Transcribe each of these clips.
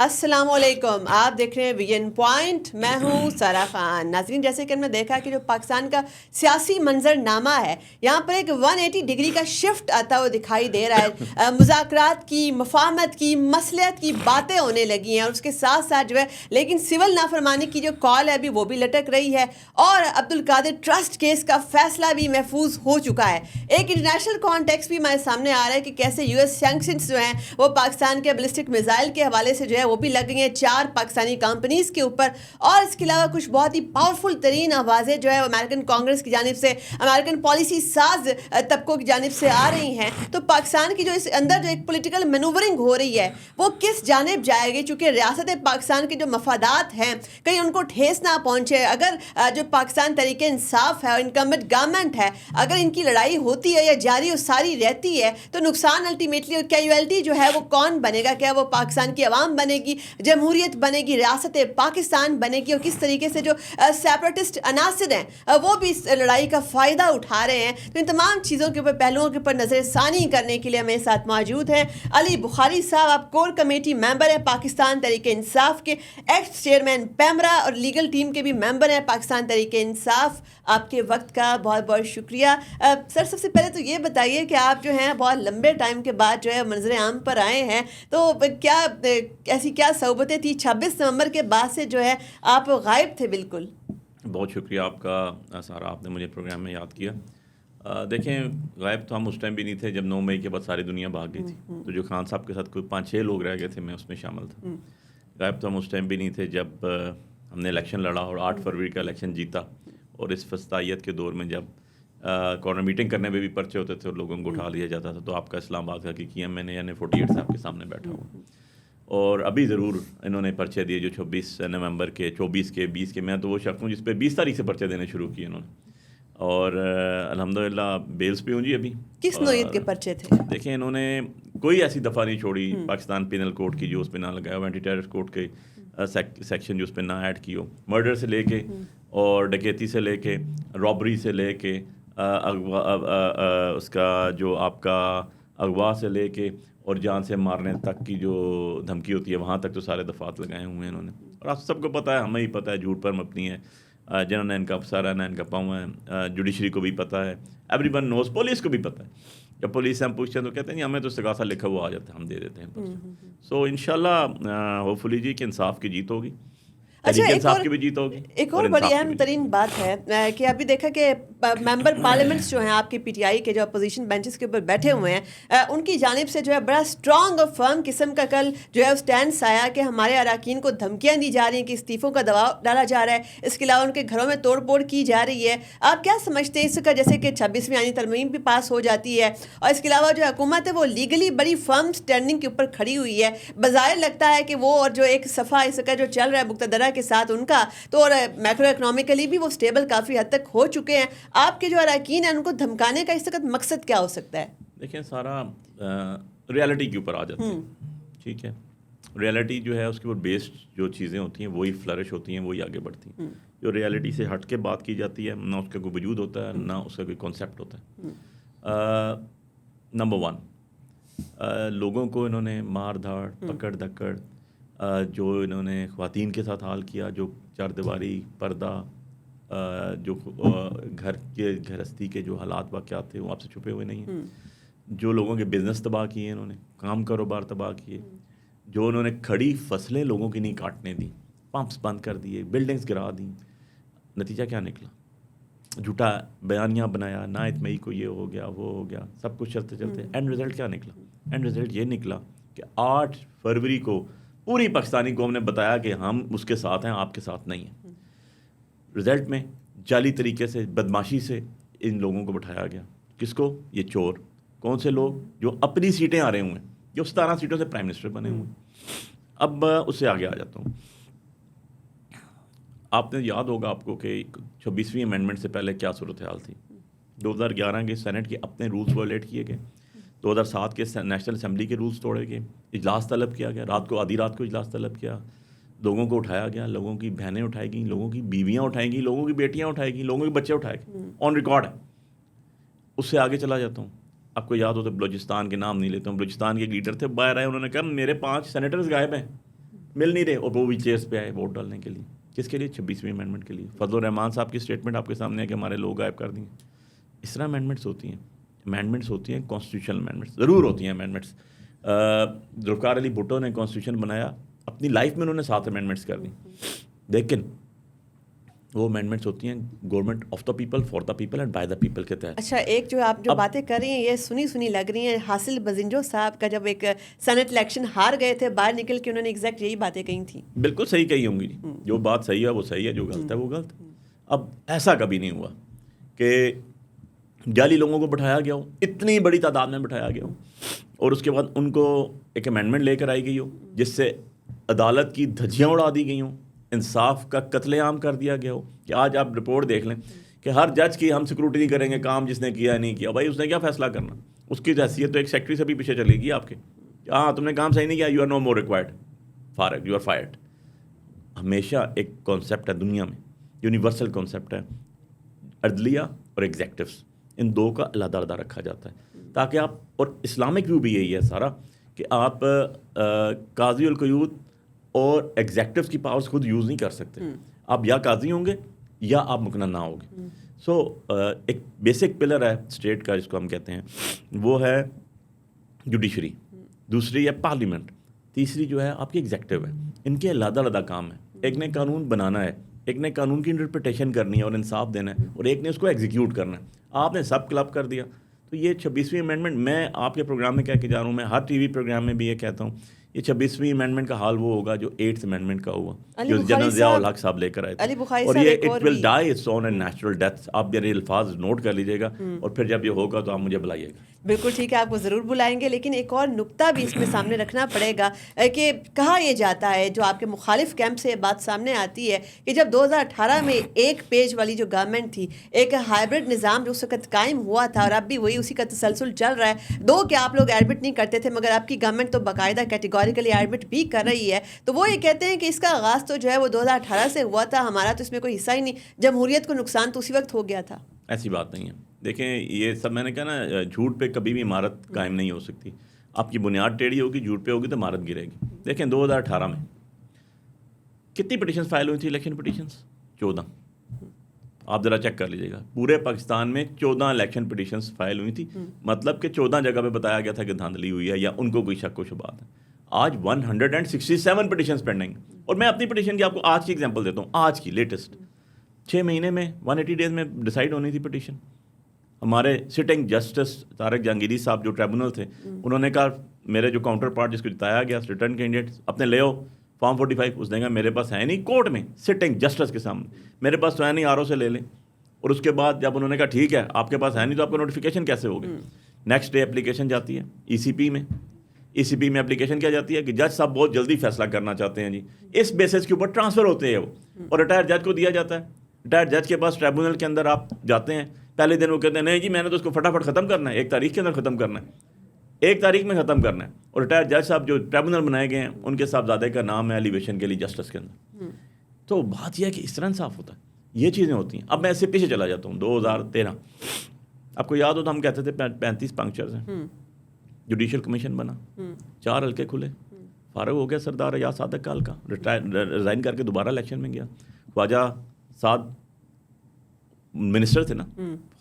السلام علیکم، آپ دیکھ رہے ہیں ویژن پوائنٹ، میں ہوں سارا خان۔ ناظرین، جیسے کہ ہم نے دیکھا کہ جو پاکستان کا سیاسی منظر نامہ ہے، یہاں پر ایک 180 ڈگری کا شفٹ آتا ہوا دکھائی دے رہا ہے۔ مذاکرات کی، مفاہمت کی، مصلحت کی باتیں ہونے لگی ہیں، اور اس کے ساتھ ساتھ جو ہے لیکن سول نافرمانی کی جو کال ہے ابھی وہ بھی لٹک رہی ہے، اور عبدالقادر ٹرسٹ کیس کا فیصلہ بھی محفوظ ہو چکا ہے۔ ایک انٹرنیشنل کانٹیکسٹ بھی ہمارے سامنے آ رہا ہے کہ کیسے یو ایس سینکشنز جو ہیں وہ پاکستان کے بیلسٹک میزائل کے حوالے سے جو ہے وہ بھی لگ گئی ہیں 4 پاکستانی کمپنیز کے اوپر، اور اس کے علاوہ کچھ بہت ہی پاورفل ترین آوازیں جو ہے امریکن کانگریس کی جانب سے، امریکن پالیسی ساز طبقوں کی جانب سے آ رہی ہیں۔ تو پاکستان کی جو اس اندر جو ایک پولیٹیکل مینوورنگ ہو رہی ہے وہ کس جانب جائے گی، چونکہ ریاست پاکستان کے جو مفادات ہیں کہیں ان کو ٹھیس نہ پہنچے۔ اگر جو پاکستان تحریک انصاف ہے اور انکمبنٹ گورنمنٹ ہے، اگر ان کی لڑائی ہوتی ہے یا جاری و ساری رہتی ہے تو نقصان الٹیمیٹلی اور کیجویلٹی جو ہے وہ کون بنے گا؟ کیا وہ پاکستان کی عوام بنے گی، جمہوریت بنے گی، ریاست پاکستان بنے گی، اور کس طریقے سے جو سیپریٹسٹ عناصر ہیں وہ بھی اس لڑائی کا فائدہ اٹھا رہے ہیں؟ تو ان تمام چیزوں کے اوپر، پہلوؤں کے اوپر نظر ثانی کرنے کے لیے ہمیں ساتھ موجود ہیں علی بخاری صاحب۔ آپ کور کمیٹی ممبر ہیں پاکستان تحریک انصاف کے، ایکس چیئرمین پیمرا اور لیگل ٹیم کے بھی ممبر ہیں پاکستان تحریک انصاف۔ آپ کے وقت کا بہت بہت شکریہ سر۔ سب سے پہلے تو یہ بتائیے کہ آپ جو ہیں بہت لمبے ٹائم کے بعد جو ہے منظر عام پر آئے ہیں، تو کیا ایسی کیا صحبتیں تھی 26 نومبر کے بعد سے جو ہے آپ غائب تھے بالکل؟ بہت شکریہ آپ کا سارا، آپ نے مجھے پروگرام میں یاد کیا۔ دیکھیں، غائب تو ہم اس ٹائم بھی نہیں تھے جب 9 مئی کے بعد ساری دنیا بھاگ گئی تھی، تو جو خان صاحب کے ساتھ کوئی 5-6 لوگ رہ گئے تھے، میں اس میں شامل تھا۔ غائب تو ہم اس ٹائم بھی نہیں تھے جب ہم نے الیکشن لڑا اور 8 فروری کا الیکشن جیتا، اور اس فسطائیت کے دور میں جب کارنر میٹنگ کرنے میں بھی پرچے ہوتے تھے اور لوگوں کو اٹھا لیا جاتا تھا، تو آپ کا اسلام آباد کا حقیقی ایم این اے یعنی 48 صاحب کے سامنے بیٹھا ہوا، اور ابھی ضرور انہوں نے پرچے دیے جو 26 نومبر کے، 24 کے، 20 کے۔ میں تو وہ شخص ہوں جس پہ 20 تاریخ سے پرچے دینے شروع کیے انہوں نے، اور الحمدللہ بیلز پہ ہوں جی ابھی۔ کس نوعیت کے پرچے تھے؟ دیکھیں، انہوں نے کوئی ایسی دفعہ نہیں چھوڑی پاکستان پینل کوڈ کی جو اس پہ نہ لگایا ہو، اینٹی ٹیررسٹ کوڈ کے سیکشن جو اس پہ نہ ایڈ کی ہو، مرڈر سے لے کے اور ڈکیتی سے لے کے، رابری سے لے کے، اس کا جو آپ کا اغوا سے لے کے اور جان سے مارنے تک کی جو دھمکی ہوتی ہے، وہاں تک تو سارے دفعات لگائے ہوئے ہیں انہوں نے، اور آپ سب کو پتہ ہے، ہمیں ہی پتہ ہے، جھوٹ پر مبنی ہے، جنہوں نے ان کا سارا نہ ان کا پاؤں ہے، جوڈیشری کو بھی پتہ ہے، ایوری ون نوز، پولیس کو بھی پتہ ہے۔ جب پولیس سے ہم پوچھتے ہیں تو کہتے ہیں ہمیں تو استغاثہ لکھا ہوا آ جاتا ہے، ہم دے دیتے ہیں۔ سو انشاءاللہ ہوپ فلی جی کہ انصاف کی جیت ہوگی، تحریک انصاف کی بھی جیت ہوگی۔ ایک اور بڑی اہم ترین بات ہے کہ ابھی دیکھا کہ ممبر پارلیمنٹس جو ہیں آپ کے پی ٹی آئی کے، جو اپوزیشن بینچز کے اوپر بیٹھے ہوئے ہیں، ان کی جانب سے جو ہے بڑا اسٹرانگ اور فرم قسم کا کل جو ہے اسٹینڈ آیا کہ ہمارے اراکین کو دھمکیاں دی جا رہی ہیں کہ استعفوں کا دباؤ ڈالا جا رہا ہے، اس کے علاوہ ان کے گھروں میں توڑ پھوڑ کی جا رہی ہے۔ آپ کیا سمجھتے ہیں اس کا؟ جیسے کہ 26ویں آئینی ترمیم بھی پاس ہو جاتی ہے، اور اس کے علاوہ جو حکومت ہے وہ لیگلی بڑی فرم اسٹینڈنگ کے اوپر کھڑی ہوئی ہے، بظاہر لگتا ہے کہ وہ، اور جو ایک صفحہ اس کا جو چل رہا ہے مقتدرہ کے ساتھ ان کا، تو اور میکرو اکنامکلی بھی وہ سٹیبل کافی حد تک ہو چکے ہیں۔ آپ کے جو اراکین ہیں ان کو دھمکانے کا اس وقت مقصد کیا ہو سکتا ہے؟ دیکھیں، سارا ریالٹی کے اوپر آ جاتے ہیں، ٹھیک ہے؟ ریالٹی جو ہے اس کے اوپر بیسڈ جو چیزیں ہوتی ہیں وہی فلرش ہوتی ہیں، وہی آگے بڑھتی ہیں۔ جو ریالٹی سے ہٹ کے بات کی جاتی ہے، نہ اس کا کوئی وجود ہوتا ہے، نہ اس کا کوئی کانسیپٹ ہوتا ہے۔ نمبر 1، لوگوں کو انہوں نے مار دھاڑ، پکڑ دھکڑ، جو انہوں نے خواتین کے ساتھ حال کیا، جو 4 دیواری پردہ، جو گھر کے گھرستی کے جو حالات واقعات تھے وہ آپ سے چھپے ہوئے نہیں ہیں۔ جو لوگوں کے بزنس تباہ کیے انہوں نے، کام کاروبار تباہ کیے، جو انہوں نے کھڑی فصلیں لوگوں کی نہیں کاٹنے دی، پمپس بند کر دیے، بلڈنگز گرا دیں، نتیجہ کیا نکلا؟ جھوٹا بیانیاں بنایا، 9 مئی کو یہ ہو گیا، وہ ہو گیا، سب کچھ چلتے چلتے اینڈ رزلٹ کیا نکلا؟ اینڈ رزلٹ یہ نکلا کہ 8 فروری کو پوری پاکستانی قوم نے بتایا کہ ہم اس کے ساتھ ہیں، آپ کے ساتھ نہیں ہیں۔ رزلٹ میں جعلی طریقے سے، بدماشی سے ان لوگوں کو بٹھایا گیا۔ کس کو؟ یہ چور۔ کون سے لوگ؟ جو اپنی سیٹیں آ رہے ہوئے ہیں، جو 17 سیٹوں سے پرائم منسٹر بنے ہوئے ہیں۔ اب اس سے آگے آ جاتا ہوں۔ آپ نے یاد ہوگا آپ کو کہ 26ویں امینڈمنٹ سے پہلے کیا صورتحال تھی۔ 2011 کے سینٹ کے اپنے رولز وائلیٹ کیے گئے، 2007 کے نیشنل اسمبلی کے رولز توڑے گئے، اجلاس طلب کیا گیا، آدھی رات کو اجلاس طلب کیا، لوگوں کو اٹھایا گیا، لوگوں کی بہنیں اٹھائی گئیں، لوگوں کی بیویاں اٹھائی گئیں، لوگوں کی بیٹیاں اٹھائی گئیں، لوگوں کے بچے اٹھائے گئے، آن ریکارڈ ہے۔ اس سے آگے چلا جاتا ہوں، آپ کو یاد ہو تو بلوچستان کے نام نہیں لیتا ہوں، بلوچستان کے ایک لیڈر تھے، باہر آئے، انہوں نے کہا میرے 5 سینیٹرز غائب ہیں، مل نہیں رہے اور وہ بھی چیئرس پہ آئے ووٹ ڈالنے کے لیے. کس کے لیے؟ 26ویں امینڈمنٹ کے لیے. فضل الرحمان صاحب کی اسٹیٹمنٹ آپ کے سامنے ہے کہ ہمارے لوگ غائب کر دیں. اس طرح امینڈمنٹس ہوتی ہیں. امینڈمنٹس ہوتی ہیں کانسٹیٹیوشنل امینڈمنٹس ضرور ہوتی ہیں. امینڈمنٹس ذوالفقار علی بھٹو نے کانسٹیٹیوشن بنایا, اپنی لائف میں انہوں نے 7 امینڈمنٹس کر دی, لیکن وہ امینڈمنٹس ہوتی ہیں government of the people, for the people and by the people کے تحت. اچھا, ایک جو آپ جو باتیں کر رہی ہیں یہ سنی لگ رہی ہیں. حاصل بزنجو صاحب کا جب ایک سینٹ الیکشن ہار گئے تھے, باہر نکل کے انہوں نے ایگزیکٹ یہی باتیں کہی تھیں. بالکل صحیح کہی ہوں گی. جو بات صحیح ہے وہ صحیح ہے, جو غلط ہے وہ غلط. اب ایسا کبھی نہیں ہوا کہ جعلی لوگوں کو بٹھایا گیا ہو, اتنی بڑی تعداد میں بٹھایا گیا ہو, اور اس کے بعد ان کو ایک امینڈمنٹ لے کر آئی گئی ہو جس سے عدالت کی دھجیاں اڑا دی گئی ہوں, انصاف کا قتل عام کر دیا گیا ہو. کہ آج آپ رپورٹ دیکھ لیں کہ ہر جج کی ہم سیکورٹی کریں گے کام جس نے کیا نہیں کیا. بھائی اس نے کیا فیصلہ کرنا, اس کی حیثیت تو ایک سیکٹری سے بھی پیچھے چلے گی آپ کے. ہاں تم نے کام صحیح نہیں کیا, you are no more required, فارغ, یو آر فائرڈ. ہمیشہ ایک کانسیپٹ ہے دنیا میں, یونیورسل کانسیپٹ ہے, عدلیہ اور ایگزیکٹوس, ان دو کا علیحدہ علیحدہ رکھا جاتا ہے تاکہ آپ, اور اسلامک ویو بھی یہی ہے سارا, کہ آپ قاضی القیود اور ایگزیکٹوس کی پاورز خود یوز نہیں کر سکتے. آپ یا قاضی ہوں گے یا آپ مکنن نہ ہوگے. سو ایک بیسک پلر ہے اسٹیٹ کا جس کو ہم کہتے ہیں, وہ ہے جوڈیشری, دوسری ہے پارلیمنٹ, تیسری جو ہے آپ کی ایگزیکٹو ہے. ان کے علیحدہ علیحدہ کام ہے. ایک نے قانون بنانا ہے, ایک نے قانون کی انٹرپریٹیشن کرنی ہے اور انصاف دینا ہے, اور ایک نے اس کو ایگزیکیوٹ کرنا ہے. آپ نے سب کلب کر دیا. تو یہ 26ویں امینڈمنٹ, میں آپ کے پروگرام میں کہہ کے جا رہا ہوں, میں ہر ٹی وی پروگرام میں بھی یہ کہتا ہوں, یہ 26ویں امینڈمنٹ کا حال وہ ہوگا جو 8th امینڈمنٹ کا ہوا, جو جنرل ضیاء الحق صاحب لے کر آئے تھے. اور یہ it will dye its own and natural death. آپ میرے الفاظ نوٹ کر لیجیے گا, اور پھر جب یہ ہوگا تو آپ مجھے بلائیے گا. بالکل ٹھیک ہے, آپ کو ضرور بلائیں گے. لیکن ایک اور نقطہ بھی اس میں سامنے رکھنا پڑے گا کہ کہا یہ جاتا ہے, جو آپ کے مخالف کیمپ سے یہ بات سامنے آتی ہے کہ جب 2018 میں ایک پیج والی جو گورنمنٹ تھی, ایک ہائبرڈ نظام جو اس وقت قائم ہوا تھا, اور اب بھی وہی اسی کا تسلسل چل رہا ہے. دو کہ آپ لوگ ایڈمٹ نہیں کرتے تھے, مگر آپ کی گورنمنٹ تو باقاعدہ کیٹیگوریکلی ایڈمٹ بھی کر رہی ہے. تو وہ یہ کہتے ہیں کہ اس کا آغاز تو جو ہے وہ 2018 سے ہوا تھا, ہمارا تو اس میں کوئی حصہ ہی نہیں, جمہوریت کو نقصان تو اسی وقت ہو گیا تھا. ایسی بات نہیں ہے. دیکھیں یہ سب میں نے کہا نا, جھوٹ پہ کبھی بھی عمارت قائم نہیں ہو سکتی. آپ کی بنیاد ٹیڑھی ہوگی, جھوٹ پہ ہوگی تو عمارت گرے گی. دیکھیں 2018 میں کتنی پٹیشنز فائل ہوئی تھی, الیکشن پٹیشنز 14. آپ ذرا چیک کر لیجیے گا, پورے پاکستان میں 14 الیکشن پٹیشنز فائل ہوئی تھی. مطلب کہ 14 جگہ پہ بتایا گیا تھا کہ دھاندلی ہوئی ہے یا ان کو کوئی شک و شبہات ہے. آج 167 پٹیشنز پینڈنگ. اور میں اپنی پٹیشن کی آپ کو آج کی ایگزامپل دیتا ہوں, آج کی لیٹسٹ 6 مہینے میں 180 ڈیز میں ڈیسائیڈ ہونی تھی پٹیشن. ہمارے سٹنگ جسٹس طارق جہانگیری صاحب جو ٹریبونل تھے, انہوں نے کہا میرے جو کاؤنٹر پارٹ جس کو جتایا گیا ریٹرن کینڈیڈیٹ, اپنے لے آؤ فارم 45. اس نے کہا میرے پاس ہے نہیں, کورٹ میں سٹنگ جسٹس کے سامنے, میرے پاس تو ہے نہیں, آر او سے لے لیں. اور اس کے بعد جب انہوں نے کہا ٹھیک ہے آپ کے پاس ہے نہیں تو آپ کا نوٹیفیکیشن کیسے ہوگی. نیکسٹ ڈے اپلیکیشن جاتی ہے ای سی پی میں. ای سی پی میں اپلیکیشن کیا جاتی ہے کہ جج صاحب بہت جلدی فیصلہ کرنا چاہتے ہیں جی, اس بیسس کے اوپر ٹرانسفر ہوتے ہیں وہ, اور ریٹائر جج کو دیا جاتا ہے. ریٹائر جج کے پاس ٹریبونل کے اندر آپ جاتے ہیں, پہلے دن وہ کہتے ہیں نہیں جی میں نے تو اس کو فٹافٹ ختم کرنا ہے, 1 تاریخ کے اندر ختم کرنا ہے, 1 تاریخ میں ختم کرنا ہے. اور ریٹائر جج صاحب جو ٹریبونل بنائے گئے ہیں ان کے صاحبزادے کا نام ہے ایلیویشن کے لیے جسٹس کے اندر. تو بات یہ ہے کہ اس طرح انصاف ہوتا ہے, یہ چیزیں ہوتی ہیں. اب میں اس سے پیچھے چلا جاتا ہوں 2013. آپ کو یاد ہو تو ہم کہتے تھے 35 پنکچرز ہیں. جوڈیشل کمیشن بنا, 4 حلقے کھلے, فارغ ہو گیا سردار ایاز صادق کال کا, ریزائن کر کے دوبارہ الیکشن میں گیا. خواجہ سعد منسٹر تھے نا,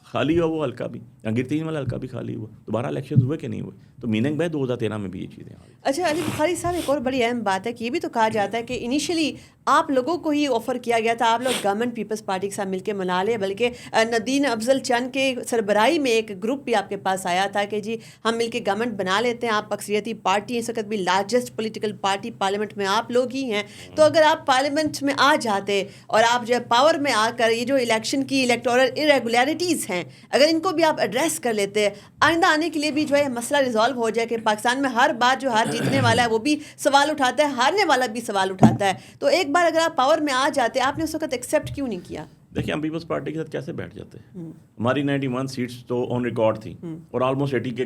خالی ہوا وہ حلقہ بھی, جہانگیر 3 والا حلقہ بھی خالی ہوا. دوبارہ الیکشن ہوئے کہ نہیں ہوئے, تو میننگ بھائی 2013 میں بھی یہ چیزیں آ گئی. اچھا علی بخاری صاحب, ایک اور بڑی اہم بات ہے کہ یہ بھی تو کہا جاتا ہے کہ انیشلی آپ لوگوں کو ہی آفر کیا گیا تھا, آپ لوگ گورنمنٹ پیپلز پارٹی کے ساتھ مل کے منا لے, بلکہ ندیم افضل چند کے سربراہی میں ایک گروپ بھی آپ کے پاس آیا تھا کہ جی ہم مل کے گورنمنٹ بنا لیتے ہیں, آپ اکثریتی پارٹی, اس وقت بھی لارجسٹ پولیٹیکل پارٹی پارلیمنٹ میں آپ لوگ ہی ہیں. تو اگر آپ پارلیمنٹ میں آ جاتے اور آپ جو ہے پاور میں آ کر یہ جو الیکشن کی الیکٹورل ارریگولیرٹیز ہیں, اگر ان کو بھی آپ ایڈریس کر لیتے, آئندہ آنے کے لیے بھی جو ہے مسئلہ ریزالو ہو جائے کہ پاکستان میں ہر بات جو ہار جیتنے والا ہے وہ بھی سوال اٹھاتا ہے, ہارنے والا بھی سوال اٹھاتا ہے. تو ایک بار اگر آپ پاور میں آ جاتے, آپ نے اس وقت ایکسیپٹ کیوں نہیں کیا؟ دیکھیں ہم پیپلز پارٹی کے ساتھ کیسے بیٹھ جاتے ہیں. ہماری 91 سیٹس تو آن ریکارڈ تھیں, اور آلموسٹ 80 کے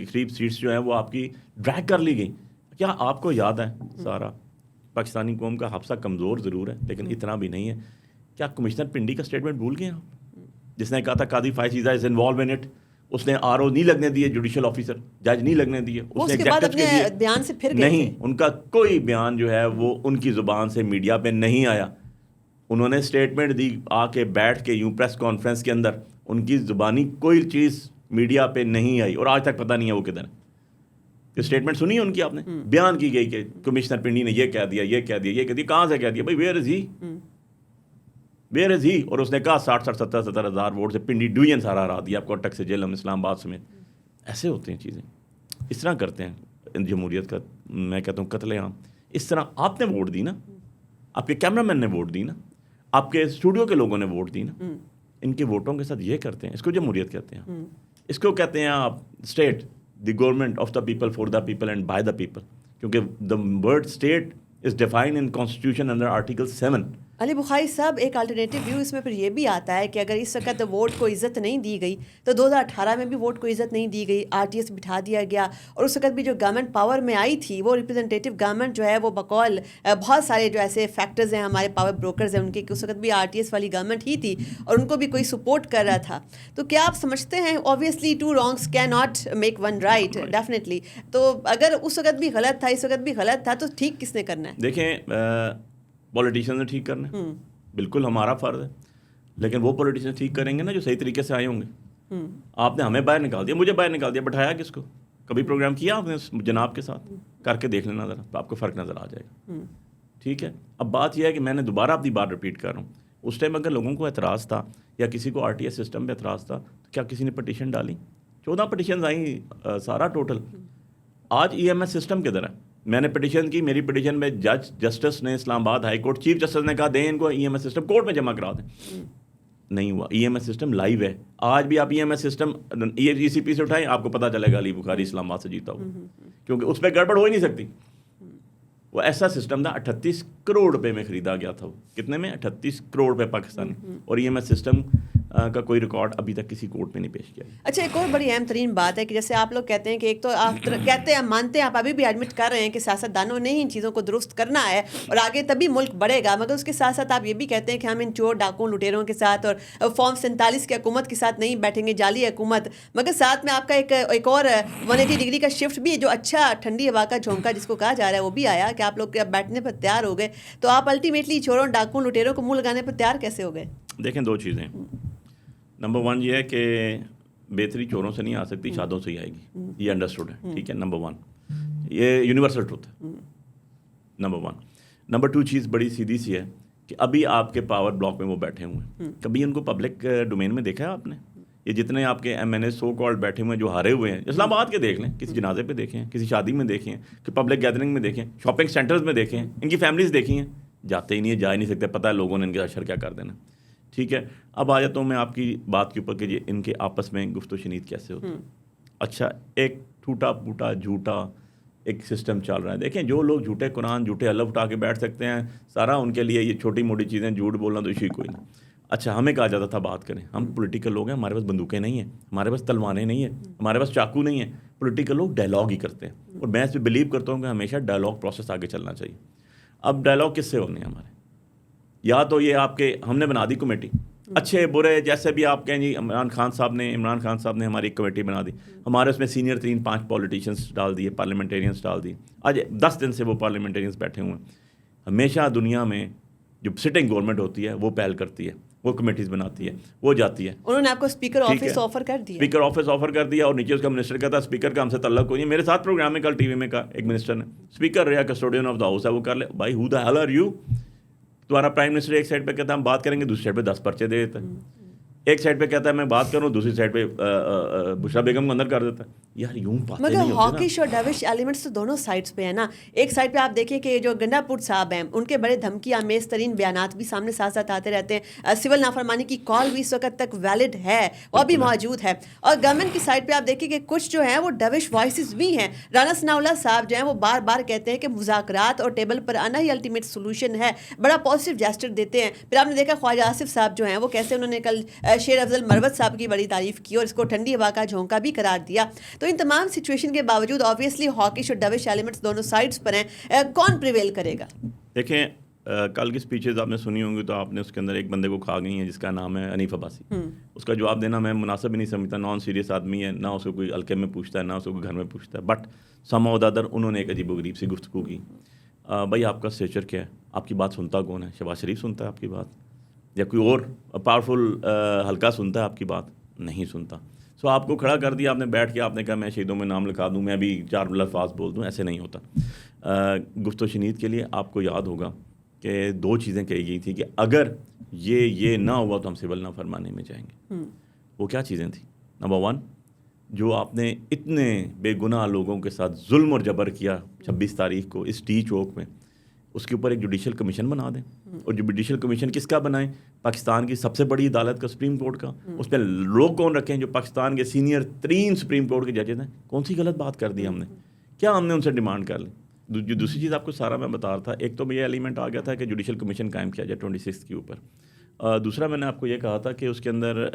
قریب سیٹس جو ہیں وہ آپ کی ڈریگ کر لی گئیں. کیا آپ کو یاد ہے سارا پاکستانی قوم کا حافظہ کمزور ضرور ہے لیکن اتنا بھی نہیں ہے. کیا کمشنر پنڈی کا اسٹیٹمنٹ بھول گئے آپ, جس نے کہا تھا قاضی فائز عیسیٰ از انوالو ان اٹ, اس نے RO نہیں لگنے دیے، جوڈیشل آفیسر جج نہیں لگنے دیے، اس کے بعد اپنے بیان سے پھر گئے نہیں، ان کا کوئی بیان جو ہے وہ ان کی زبان سے میڈیا پہ نہیں آیا. انہوں نے اسٹیٹمنٹ دی آ کے بیٹھ کے یوں پریس کانفرنس کے اندر، ان کی زبانی کوئی چیز میڈیا پہ نہیں آئی، اور آج تک پتہ نہیں ہے وہ کدھر ہے. کہ اسٹیٹمنٹ سنی ہے ان کی آپ نے، بیان کی گئی کہ کمشنر پنڈی نے یہ کہہ دیا، یہ کہہ دیا، یہ کہہ دیا، کہاں سے کہہ دیا بھائی؟ Where is he, where is he? اور اس نے کہا 60-70 ہزار ووٹ سے پنڈی ڈویژن سارا ہرا دیا آپ کو، اٹک سے جیلم، اسلام آباد سمیت. ایسے ہوتے ہیں چیزیں، اس طرح کرتے ہیں جمہوریت کا میں کہتا ہوں قتل عام. اس طرح آپ نے ووٹ دی نا، آپ کے کیمرہ مین نے ووٹ دی نا، آپ کے اسٹوڈیو کے لوگوں نے ووٹ دی نا، ان کے ووٹوں کے ساتھ یہ کرتے ہیں. اس کو جمہوریت کہتے ہیں. اس کو کہتے ہیں آپ state, the government of the people, for the people and by the people. کیونکہ the word state is defined in constitution under article 7. Ali Bukhari sahib, ایک الٹرنیٹو ویو اس میں پھر یہ بھی آتا ہے کہ اگر اس وقت ووٹ کو عزت نہیں دی گئی تو 2018 میں بھی ووٹ کو عزت نہیں دی گئی، RTS بٹھا دیا گیا، اور اس وقت بھی جو گورنمنٹ پاور میں آئی تھی وہ ریپرزنٹیٹیو گورنمنٹ جو ہے وہ بقول بہت سارے جو ایسے فیکٹرز ہیں ہمارے پاور بروکرز ہیں ان کے، کہ اس وقت بھی RTS والی گورنمنٹ ہی تھی اور ان کو بھی کوئی سپورٹ کر رہا تھا. تو کیا آپ سمجھتے ہیں obviously 2 wrongs can not make 1 right definitely, تو اگر اس وقت بھی غلط تھا، اس وقت بھی غلط تھا، تو ٹھیک کس نے کرنا ہے؟ دیکھیں، پولیٹیشین نے ٹھیک کرنا ہے، بالکل ہمارا فرض ہے، لیکن وہ پولیٹیشین ٹھیک کریں گے نا جو صحیح طریقے سے آئے ہوں گے. آپ نے ہمیں باہر نکال دیا، مجھے باہر نکال دیا، بٹھایا کس کو؟ کبھی پروگرام کیا آپ نے جناب کے ساتھ؟ کر کے دیکھ لینا ذرا، تو آپ کو فرق نظر آ جائے گا. ٹھیک ہے. اب بات یہ ہے کہ میں نے دوبارہ اپنی بات ریپیٹ کر رہا ہوں، اس ٹائم اگر لوگوں کو اعتراض تھا یا کسی کو RTS سسٹم پہ اعتراض تھا تو کیا کسی نے پٹیشن ڈالی؟ 14 پٹیشنز آئیں سارا ٹوٹل. آج EMS سسٹم کدھر ہے؟ میں نے پٹیشن کی، میری پٹیشن میں جسٹس نے اسلام آباد ہائی کورٹ چیف جسٹس نے کہا دیں ان کو EMS سسٹم کورٹ میں جمع کرا دیں. نہیں ہوا. EMS سسٹم لائیو ہے. آج بھی آپ EMS سسٹم ECP سے اٹھائیں، آپ کو پتہ چلے گا علی بخاری اسلام آباد سے جیتا ہوا، کیونکہ اس پہ گڑبڑ ہو ہی نہیں سکتی. وہ ایسا سسٹم تھا 38 کروڑ روپے میں خریدا گیا تھا. وہ کتنے میں؟ 38 کروڑ روپے پاکستانی. اور EMS سسٹم کا کوئی ریکارڈ ابھی تک کسی کورٹ میں نہیں پیش کیا. اچھا، ایک اور بڑی اہم ترین بات ہے کہ جیسے آپ لوگ کہتے ہیں کہ ایک تو آپ کہتے ہیں، مانتے ہیں، آپ ابھی بھی ایڈمٹ کر رہے ہیں کہ سیاست دانوں نے ہی ان چیزوں کو درست کرنا ہے اور آگے تبھی ملک بڑھے گا، مگر اس کے ساتھ ساتھ آپ یہ بھی کہتے ہیں کہ ہم ان چور ڈاکوں لٹیروں کے ساتھ اور فارم 47 کی حکومت کے ساتھ نہیں بیٹھیں گے، جعلی حکومت. مگر ساتھ میں آپ کا ایک اور 180 ڈگری کا شفٹ بھی ہے، جو اچھا ٹھنڈی ہوا کا جھونکا جس کو کہا جا رہا ہے وہ بھی آیا کہ آپ لوگ بیٹھنے پر تیار ہو گئے. تو آپ الٹیمیٹلی چوروں ڈاکوں لٹیروں کو منہ لگانے پر تیار کیسے ہو گئے؟ دیکھیں، 2 چیزیں. نمبر 1 یہ ہے کہ بہتری چوروں سے نہیں آ سکتی، شادوں سے ہی آئے گی. یہ انڈرسٹوڈ ہے، ٹھیک ہے. نمبر 1 یہ یونیورسل ٹروتھ ہے. نمبر 1. نمبر 2 چیز بڑی سیدھی سی ہے کہ ابھی آپ کے پاور بلاک میں وہ بیٹھے ہوئے ہیں. کبھی ان کو پبلک ڈومین میں دیکھا ہے آپ نے؟ یہ جتنے آپ کے MNA سو کالڈ بیٹھے ہوئے ہیں جو ہارے ہوئے ہیں، اسلام آباد کے دیکھ لیں، کسی جنازے پہ دیکھیں، کسی شادی میں دیکھیں، کہ پبلک گیدرنگ میں دیکھیں، شاپنگ سینٹرز میں دیکھیں، ان کی فیملیز دیکھی ہیں. جاتے ہی نہیں ہے، جا ہی نہیں سکتے، پتہ ہے لوگوں نے ان کا اشر کیا کر دینا. ٹھیک ہے. اب آ جاتا ہوں میں آپ کی بات کے اوپر کہ یہ ان کے آپس میں گفت و شنید کیسے ہوتی ہے. اچھا، ایک ٹوٹا پھوٹا جھوٹا ایک سسٹم چل رہا ہے. دیکھیں، جو لوگ جھوٹے قرآن، جھوٹے اللہ اٹھا کے بیٹھ سکتے ہیں، سارا ان کے لیے یہ چھوٹی موٹی چیزیں، جھوٹ بولنا تو ایشو ہی کوئی نہیں. اچھا، ہمیں کہا جاتا تھا بات کریں، ہم پولیٹیکل لوگ ہیں، ہمارے پاس بندوقیں نہیں ہیں، ہمارے پاس تلواریں نہیں ہیں، ہمارے پاس چاقو نہیں ہیں. پولیٹیکل لوگ ڈائلاگ ہی کرتے ہیں، اور میں اس پہ بلیو کرتا ہوں کہ ہمیشہ ڈائلاگ پروسیس آگے چلنا چاہیے. اب ڈائلاگ کس سے ہونے ہیں ہمارے؟ یا تو یہ آپ کے ہم نے بنا دی کمیٹی، اچھے برے جیسے بھی آپ کہیں جی، عمران خان صاحب نے ہماری ایک کمیٹی بنا دی، ہمارے اس میں سینئر ترین 5 پولیٹیشینس ڈال دیے، پارلیمنٹیرینس ڈال دیے. آج 10 دن سے وہ پارلیمنٹیرینس بیٹھے ہوئے ہیں. ہمیشہ دنیا میں جو سٹنگ گورنمنٹ ہوتی ہے وہ پہل کرتی ہے، وہ کمیٹیز بناتی ہے، وہ جاتی ہے. انہوں نے آپ کو اسپیکر آفس آفر کر دیا، اسپیکر آفس آفر کر دیا، اور نیچے اس کا منسٹر کہتا ہے اسپیکر کا ہم سے تعلق کوئی نہیں. میرے ساتھ پروگرام میں کل ٹی وی میں کہا ایک منسٹر نے، اسپیکر رہا کسٹوڈین آف دا ہاؤس ہے، وہ کر لے. بھائی ہو دا ہیل آر یو؟ تمہارا پرائم منسٹر ایک سائڈ پہ کہتا ہے ہم بات کریں گے، دوسری سائڈ پہ 10 پرچے دے دیتا ہے. ایک سائڈ پہ کہتا ہے میں بات کروں، دوسری سائڈ پہ بشرا بیگم کو اندر کر دیتا ہے. یار یوں باتیں نہیں ہوتی نا. مگر ہاکش اور ڈوش ایلیمنٹس تو دونوں سائڈس پہ ہیں نا. ایک سائڈ پہ آپ دیکھیں کہ جو گنڈا پور صاحب ہیں، ان کے بڑے دھمکی آمیز ترین بیانات بھی سامنے ساتھ ساتھ آتے رہتے ہیں. سول نافرمانی کی کال بھی اس وقت تک ویلڈ ہے، وہ بھی موجود ہے. اور گورنمنٹ کی سائڈ پہ آپ دیکھیں کہ کچھ جو ہیں وہ ڈوش وائسز بھی ہیں. رانا ثناء اللہ صاحب جو ہیں وہ بار بار کہتے ہیں کہ مذاکرات اور ٹیبل پر آنا ہی الٹیمیٹ سولوشن ہے، بڑا پازیٹیو جیسچر دیتے ہیں. پھر آپ نے دیکھا خواجہ آصف صاحب جو ہیں وہ کیسے انہوں نے کل شیر افضل مروت صاحب کی بڑی تعریف کی اور اس کو ٹھنڈی ہوا کا جھونکا بھی قرار دیا. تو ان تمام سچویشن کے باوجود آبویسلی ہاکش اور ڈوش ایلیمنٹس دونوں سائڈز پر ہیں. کون پریویل کرے گا؟ دیکھیں، کل کی سپیچز آپ نے سنی ہوں گی تو آپ نے اس کے اندر ایک بندے کو کھا گئی ہیں جس کا نام ہے حنیف عباسی. اس کا جواب دینا میں مناسب ہی نہیں سمجھتا. نان سیریس آدمی ہے, نہ اس کو کوئی حلقے میں پوچھتا ہے, نہ اس کو کوئی گھر میں پوچھتا ہے, but some of the other انہوں نے ایک عجیب و غریب سی گفتگو کی. بھائی آپ کا اسٹیچر کیا ہے, آپ کی بات سنتا کون ہے؟ شہباز شریف سنتا ہے آپ کی بات, یا کوئی اور پاورفل حلقہ سنتا ہے آپ کی بات؟ نہیں سنتا. سو آپ کو کھڑا کر دیا, آپ نے بیٹھ کے آپ نے کہا میں شہیدوں میں نام لکھا دوں, میں بھی 4 الفاظ بول دوں. ایسے نہیں ہوتا. گفت و شنید کے لیے آپ کو یاد ہوگا کہ 2 چیزیں کہی گئی تھیں کہ اگر یہ نہ ہوا تو ہم سول نافرمانی میں جائیں گے. وہ کیا چیزیں تھیں؟ نمبر 1, جو آپ نے اتنے بے گناہ لوگوں کے ساتھ ظلم اور جبر کیا 26 تاریخ کو اس ٹی چوک میں, اس کے اوپر ایک جوڈیشل کمیشن بنا دیں. اور جوڈیشل کمیشن کس کا بنائیں؟ پاکستان کی سب سے بڑی عدالت کا, سپریم کورٹ کا. اس میں لوگ کون رکھیں جو پاکستان کے سینئر ترین سپریم کورٹ کے ججز ہیں. کون سی غلط بات کر دی ہم نے؟ کیا ہم نے ان سے ڈیمانڈ کر لی؟ جو دوسری چیز آپ کو سارا میں بتا رہا تھا, ایک تو یہ ایلیمنٹ آ گیا تھا کہ جوڈیشل کمیشن قائم کیا جائے 26 کے اوپر. دوسرا میں نے آپ کو یہ کہا تھا کہ اس کے اندر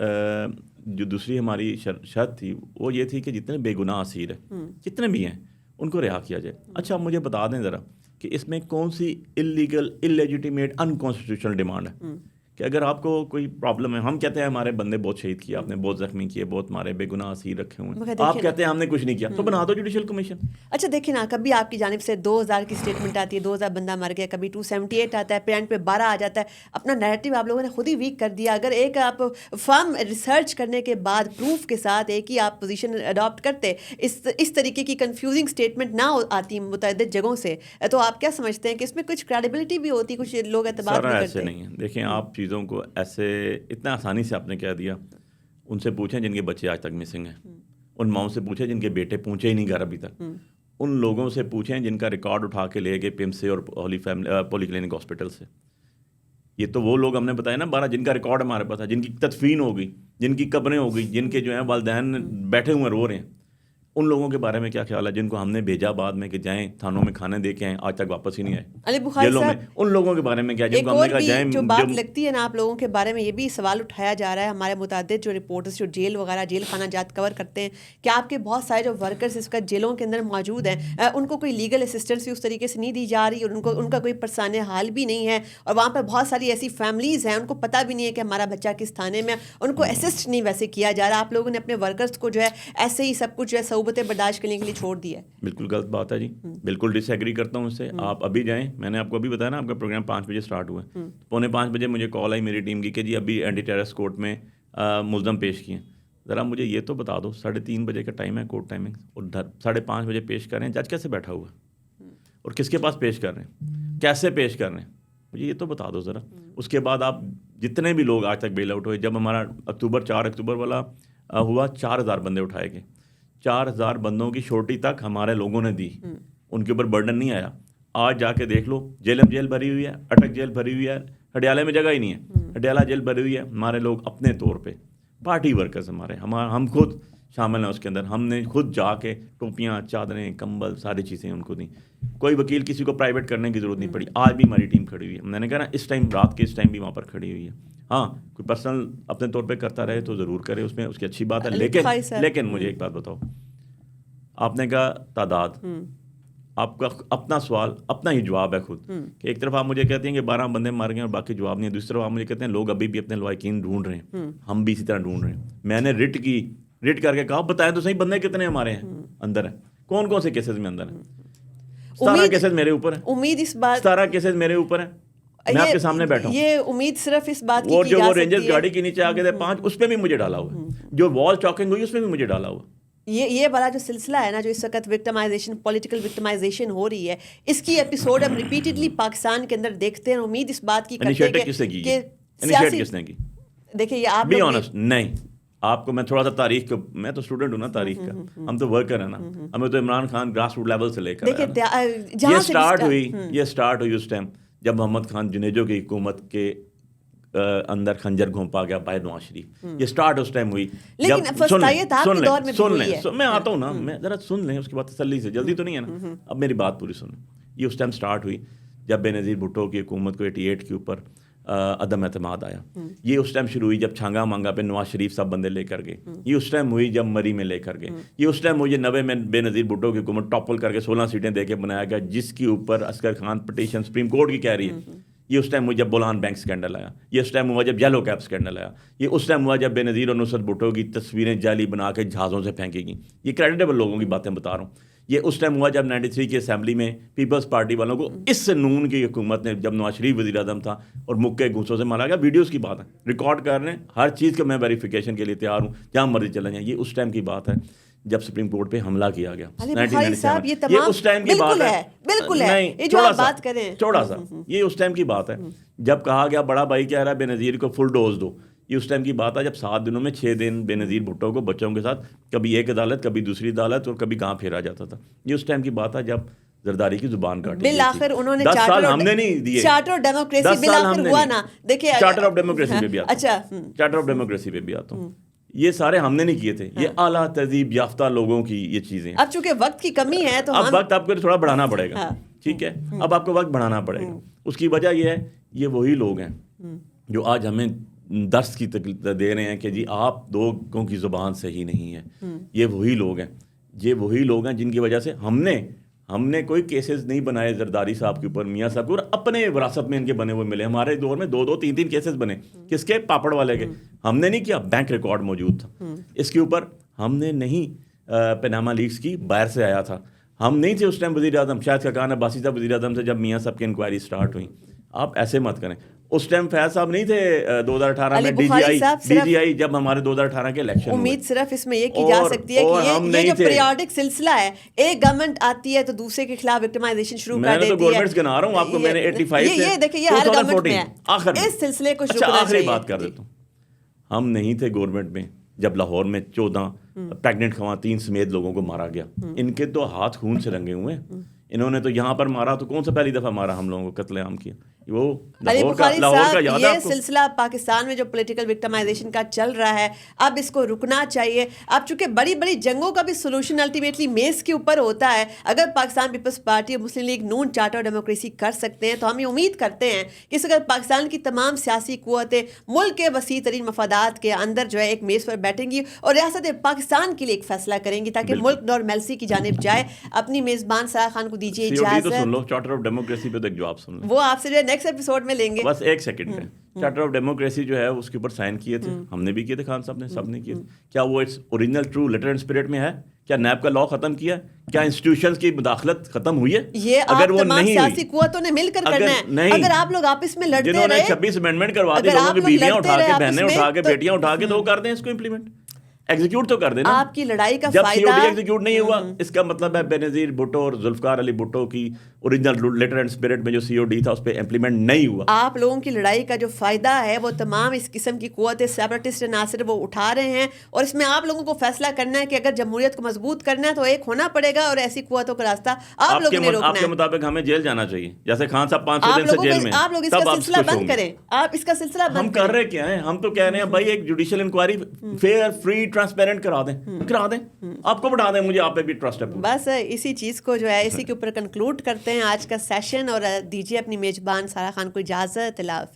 جو دوسری ہماری شرط تھی وہ یہ تھی کہ جتنے بے گناہ اسیر ہیں, جتنے بھی ہیں, ان کو رہا کیا جائے. اچھا مجھے بتا دیں ذرا کہ اس میں کون سی اللیگل, اللیجیٹیمیٹ, انکانسٹیٹیوشنل ڈیمانڈ ہے کہ اگر آپ کو کوئی پرابلم ہے. ہم کہتے ہیں ہمارے بندے بہت شہید کیے آپ نے, بہت زخمی کیے, بہت مارے, بے گناہ اسیر رکھے ہوئے ہیں. آپ کہتے ہیں ہم نے کچھ نہیں کیا, تو بنا دو جوڈیشل کمیشن. اچھا دیکھیں نا, کبھی آپ کی جانب سے 2000 کی اسٹیٹمنٹ آتی ہے, 2000 بندہ مر گیا, کبھی 278 آتا ہے, پھر اینڈ پہ 12 آ جاتا ہے. اپنا نیریٹو آپ لوگوں نے خود ہی ویک کر دیا. اگر ایک آپ فرم ریسرچ کرنے کے بعد پروف کے ساتھ ایک ہی آپ پوزیشن اڈاپٹ کرتے, اس طریقے کی کنفیوزنگ اسٹیٹمنٹ نہ آتی متعدد جگہوں سے, تو آپ کیا سمجھتے ہیں کہ اس میں کچھ کریڈیبلٹی بھی ہوتی, کچھ لوگ اعتبار بھی کرتے؟ ایسے نہیں ہے. دیکھیں آپ چیزوں کو ایسے اتنا آسانی سے آپ نے کہہ دیا. ان سے پوچھیں جن کے بچے آج تک مسنگ ہیں, ان ماؤں سے پوچھیں جن کے بیٹے پہنچے ہی نہیں گھر ابھی تک, ان لوگوں سے پوچھیں جن کا ریکارڈ اٹھا کے لے گئے پم سے اور ہولی فیملی پولی کلینک ہاسپٹل سے. یہ تو وہ لوگ ہم نے بتایا نا 12 جن کا ریکارڈ ہمارے پاس ہے, جن کی تدفین ہو گئی, جن کی قبریں ہو گئی, جن کے جو ہیں والدین بیٹھے ہوئے رو رہے ہیں. ان لوگوں کے بارے میں کیا خیال ہے جن کو ہم نے بھیجا بعد میں کہ جائیں تھانوں میں کھانے دے کے آئیں, آج تک واپس ہی نہیں آئے جیلوں میں؟ ان لوگوں کے بارے میں کیا, جن کو ہم نے کہا جائیں. جو بات لگتی ہے نا آپ لوگوں کے بارے میں, یہ بھی سوال اٹھایا جا رہا ہے ہمارے متعدد جو رپورٹرز جو جیل وغیرہ جیل خانہ جات کور کرتے ہیں, کہ آپ کے بہت سارے جو ورکرز اس کا جیلوں کے اندر موجود ہیں, ان کو کوئی لیگل اسسٹنس بھی اس طریقے سے نہیں دی جا رہی, اور ان کا کوئی پرسانہ حال بھی نہیں ہے. اور وہاں پہ بہت ساری ایسی فیملیز ہیں, ان کو پتہ بھی نہیں ہے کہ ہمارا بچہ کس تھانے میں, ان کو اسسٹ نہیں ویسے کیا جا رہا. آپ لوگوں نے اپنے ورکرز کو جو ہے ایسے ہی سب کچھ جو ہے صعوبتیں برداشت کرنے کے لیے چھوڑ دیا ہے. بالکل غلط بات ہے جی, بالکل ڈس ایگری کرتا ہوں اس سے. آپ ابھی جائیں, میں نے آپ کو ابھی بتایا نا آپ کا پروگرام 5 بجے اسٹارٹ ہوا ہے, 4:45 بجے مجھے کال آئی میری ٹیم کی کہ جی ابھی اینٹی ٹیررسٹ کورٹ میں ملزم پیش کیے ہیں. ذرا مجھے یہ تو بتا دو, 3:30 بجے کا ٹائم ہے کورٹ ٹائمنگ, اور 5:30 بجے پیش کر رہے ہیں. جج کیسے بیٹھا ہوا ہے اور کس کے پاس پیش کر رہے ہیں, کیسے پیش کر رہے ہیں, مجھے یہ تو بتا دو ذرا. اس کے بعد آپ جتنے بھی لوگ آج تک بیل آؤٹ ہوئے, جب ہمارا 4 اکتوبر والا ہوا 4000 بندے اٹھائے گئے, 4000 بندوں کی شورٹی تک ہمارے لوگوں نے دی, ان کے اوپر برڈن نہیں آیا. آج جا کے دیکھ لو, جیل بھری ہوئی ہے, اٹک جیل بھری ہوئی ہے, ہڈیالے میں جگہ ہی نہیں ہے, ہڈیالہ جیل بھری ہوئی ہے. ہمارے لوگ اپنے طور پہ پارٹی ورکرز ہم خود شامل ہیں اس کے اندر, ہم نے خود جا کے ٹوپیاں, چادریں, کمبل, ساری چیزیں ان کو دیں. کوئی وکیل کسی کو پرائیویٹ کرنے کی ضرورت نہیں پڑی. آج بھی ہماری ٹیم کھڑی ہوئی ہے, میں نے کہا نا اس ٹائم رات کے اس ٹائم بھی وہاں پر کھڑی ہوئی ہے. ہاں کوئی پرسنل اپنے طور پہ کرتا رہے تو ضرور کرے, اس میں اس کی اچھی بات ہے. لیکن مجھے ایک بات بتاؤ, آپ نے کہا تعداد, آپ کا اپنا سوال اپنا ہی جواب ہے خود, کہ ایک طرف آپ مجھے کہتے ہیں کہ 12 بندے مار گئے اور باقی جواب نہیں ہے, دوسری طرف آپ مجھے کہتے ہیں لوگ ابھی بھی اپنے لواحقین ڈھونڈ رہے ہیں, ہم بھی اسی طرح ڈھونڈ رہے ہیں. میں نے ریٹ کر کے کہا بتائیں تو صحیح بندے کتنے ہمارے ہیں اندر ہیں, کون کون سے کیسز میں اندر ہیں. 17 کیسز میرے اوپر ہیں, امید اس بات 17 کیسز میرے اوپر ہیں, میں آپ کے سامنے بیٹھا ہوں. یہ امید صرف اس بات کی اور جو جا وہ سکتی رینجرز ہے, گاڑی کے نیچے آ کے 5, اس پہ بھی مجھے ڈالا ہوا ہے. جو وال چاکنگ ہوئی اس پہ بھی مجھے ڈالا ہوا. یہ بڑا جو سلسلہ ہے نا جو اس وقت وکٹمائزیشن, پولیٹیکل وکٹمائزیشن ہو رہی ہے, اس کی ایپیسوڈ ہم ریپیٹڈلی پاکستان کے اندر دیکھتے ہیں. امید اس بات کی کرتے ہیں کہ انیشیٹ کس نے کی, دیکھیں یہ آپ بی آنیسٹ. نہیں, آپ کو میں تھوڑا سا تاریخ کا, میں تو اسٹوڈنٹ ہوں نا تاریخ کا, ہم تو ورکر ہیں نا, ہمیں تو Imran Khan grass root level سے لے کر یہ اسٹارٹ ہوئی اس ٹائم جب محمد خان جنیجو کی حکومت کے اندر خنجر گھونپا گیا بائی نواز شریف. یہ اسٹارٹ اس ٹائم ہوئی. میں آتا ہوں نا, میں ذرا سن لیں اس کے بعد تسلی سے, جلدی تو نہیں ہے نا, اب میری بات پوری سنیں. یہ اس ٹائم اسٹارٹ ہوئی جب بے نظیر بھٹو کی حکومت کو 88 کے اوپر عدم اعتماد آیا. یہ اس ٹائم شروع ہوئی جب چھانگا مانگا پہ نواز شریف سب بندے لے کر گئے. یہ اس ٹائم ہوئی جب مری میں لے کر گئے. یہ اس ٹائم ہوئی 90 میں بے نظیر بھٹو کی حکومت ٹاپل کر کے 16 سیٹیں دے کے بنایا گیا, جس کے اوپر عسکر خان پٹیشن سپریم کورٹ کی کہہ رہی ہے. یہ اس ٹائم ہوا جب بولان بینک اسکینڈل آیا, یہ اس ٹائم ہوا جب یلو کیپ اسکینڈل آیا, یہ اس ٹائم ہوا جب بے نظیر اور نصرت بھٹو کی تصویریں جعلی بنا کے جہازوں سے پھینکی گئیں. یہ کریڈیبل لوگوں کی باتیں بتا رہا ہوں. یہ اس ٹائم ہوا جب 93 کی اسمبلی میں پیپلز پارٹی والوں کو اس نون کی حکومت نے, جب نواز شریف وزیر اعظم تھا اور مکے گھوسوں سے مارا گیا. ویڈیوز کی بات ہے, ریکارڈ کر رہے ہیں, ہر چیز کا میں ویریفیکیشن کے لیے تیار ہوں, جہاں مرضی چلیں جائیں. یہ اس ٹائم کی بات ہے جب سپریم کورٹ پہ حملہ کیا گیا 1997. یہ اس ٹائم کی بات ہے, بالکل ہے. نہیں چھوڑا سا یہ اس ٹائم کی بات ہے جب کہا گیا بڑا بھائی کہہ رہا ہے بے نظیر کو فل ڈوز دو. یہ اس ٹائم کی بات ہے جب 7 دنوں میں 6 دن بے نظیر بھٹو کو بچوں کے ساتھ کبھی ایک عدالت, کبھی دوسری عدالت اور کبھی گاں پھیرا جاتا تھا. یہ اس ٹائم کی بات ہے جب زرداری کی زبان کاٹی. بالآخر انہوں نے 10 سال ہم نے نہیں دیے. چارٹر آف ڈیموکریسی بالآخر ہوا نا. دیکھیے چارٹر آف ڈیموکریسی پہ بھی آتا ہوں. اچھا, چارٹر آف ڈیموکریسی پہ بھی آتا ہوں. یہ سارے ہم نے نہیں کیے تھے, یہ اعلیٰ تہذیب یافتہ لوگوں کی یہ چیزیں. اب چونکہ وقت کی کمی ہے تو اب وقت آپ کو تھوڑا بڑھانا پڑے گا, ٹھیک ہے, اب آپ کو وقت بڑھانا پڑے گا. اس کی وجہ یہ ہے یہ وہی لوگ ہیں جو آج ہمیں درس کی تکلیف دے رہے ہیں کہ جی آپ لوگوں کی زبان صحیح نہیں ہے. یہ وہی لوگ ہیں, یہ وہی لوگ ہیں جن کی وجہ سے ہم نے کوئی کیسز نہیں بنائے زرداری صاحب کے اوپر, میاں صاحب کے اوپر, اپنے وراثت میں ان کے بنے ہوئے ملے. ہمارے دور میں 2 3 کیسز بنے. کس کے؟ پاپڑ والے کے. ہم نے نہیں کیا, بینک ریکارڈ موجود تھا اس کے اوپر. ہم نے نہیں پیناما لیکس کی, باہر سے آیا تھا. ہم نہیں تھے اس ٹائم وزیر اعظم, شاید خاقان عباسی صاحب وزیر اعظم سے جب میاں صاحب کی انکوائری سٹارٹ ہوئی. آپ ایسے مت کریں. اس ٹائم فیاض صاحب نہیں تھے 2018 میں ڈی جی آئی جب ہمارے 2018 کے الیکشن. امید صرف اس میں یہ کی جا سکتی ہے کہ یہ جو پیریوڈک سلسلہ ہے, ایک گورنمنٹ آتی ہے تو دوسرے کے خلاف وکٹمائزیشن شروع کر دیتی ہے. میں تو گورنمنٹس گنا رہا ہوں آپ کو, میں نے 85 سے یہ دیکھیں یہ ہر گورنمنٹ میں ہے, اس سلسلے کو شروع کرنا چاہیے. آخری بات کر دیتا ہوں, ہم نہیں تھے گورنمنٹ میں جب لاہور میں 14 پریگننٹ خواتین سمیت لوگوں کو مارا گیا. ان کے تو ہاتھ خون سے رنگے ہوئے ہیں. انہوں نے تو یہاں پر مارا تو کون سا پہلی دفعہ مارا ہم لوگوں کو قتل عام کیا. وہ لاہور کا یاد ہے. یہ سلسلہ پاکستان میں جو پولیٹیکل وکٹمائزیشن کا چل رہا ہے, اب اس کو رکنا چاہیے. اب چونکہ بڑی بڑی جنگوں کا بھی سولوشن الٹیمیٹلی میز کے اوپر ہوتا ہے. اگر پاکستان پیپلز پارٹی اور مسلم لیگ نون چارٹر ڈیموکریسی کر سکتے ہیں تو ہم یہ امید کرتے ہیں کہ اس اگر پاکستان کی تمام سیاسی قوتیں ملک کے وسیع ترین مفادات کے اندر جو ہے ایک میز پر بیٹھیں گی اور ریاست پاکستان کے لیے ایک فیصلہ کریں گی تاکہ ملک نارملسی کی جانب جائے. اپنی میزبان سارا خان کو دیجیے اجازت. سن لو چارٹر آف ڈیموکریسی پہ ایک جواب سن لو, وہ آپ سے جو ہے نیکسٹ ایپیسوڈ میں لیں گے. بس ایک سیکنڈ میں. چارٹر آف ڈیموکریسی جو ہے اس کے اوپر سائن کیے تھے, ہم نے بھی کیے تھے, خان صاحب نے, سب نے کیے تھے. کیا وہ its original true letter and spirit میں ہے؟ کیا نیب کا لا ختم کیا؟ کیا انسٹیٹیوشنز کی مداخلت ختم ہوئی ہے؟ یہ اگر وہ تمام سیاسی قوتوں نے مل کر کرنا ہے. اگر آپ لوگ آپس میں لڑتے رہے, جنہوں نے 26 امینڈمنٹ کروا دی لوگوں کی بیویاں اٹھا کے, بہنیں اٹھا کے, بیٹیاں اٹھا کے, تو وہ کر دیں اس کو امپلیمنٹ, ایگزیکیوٹ تو کر دینا. آپ کی لڑائی کا جب فائدہ سی او ڈی ایگزیکیوٹ نہیں ہوا, اس کا مطلب ہے بے نظیر بھٹو اور ذوالفقار علی بھٹو کی اوریجنل لیٹر اینڈ اسپرٹ میں جو سی او ڈی تھا اس پہ امپلیمنٹ نہیں ہوا. آپ لوگوں کی لڑائی کا جو فائدہ ہے وہ تمام اس قسم کی قوتیں سیپریٹسٹ عناصر وہ اٹھا رہے ہیں, اور اس میں آپ لوگوں کو فیصلہ کرنا ہے کہ اگر جمہوریت کو مضبوط کرنا ہے تو ایک ہونا پڑے گا, اور ایسی قوتوں کا راستہ آپ لوگوں نے روکنا ہے. آپ کے مطابق ہمیں جیل جانا چاہیے, جیسے خان صاحب 500 دن سے جیل میں. آپ لوگ اس کا سلسلہ بند کریں, آپ اس کا سلسلہ بند کریں. ہم کر رہے کیا ہیں, ہم تو کہہ رہے ہیں بھائی ایک judicial inquiry fair, free, transparent کرا دیں, آپ کو بتا دیں, مجھے آپ پہ بھی ٹرسٹ ہے. بس اسی چیز کو جو ہے اسی کے اوپر کنکلوڈ کرتے ہیں آج کا سیشن, اور دیجیے اپنی میزبان سارا خان کو اجازت. اللہ حافظ.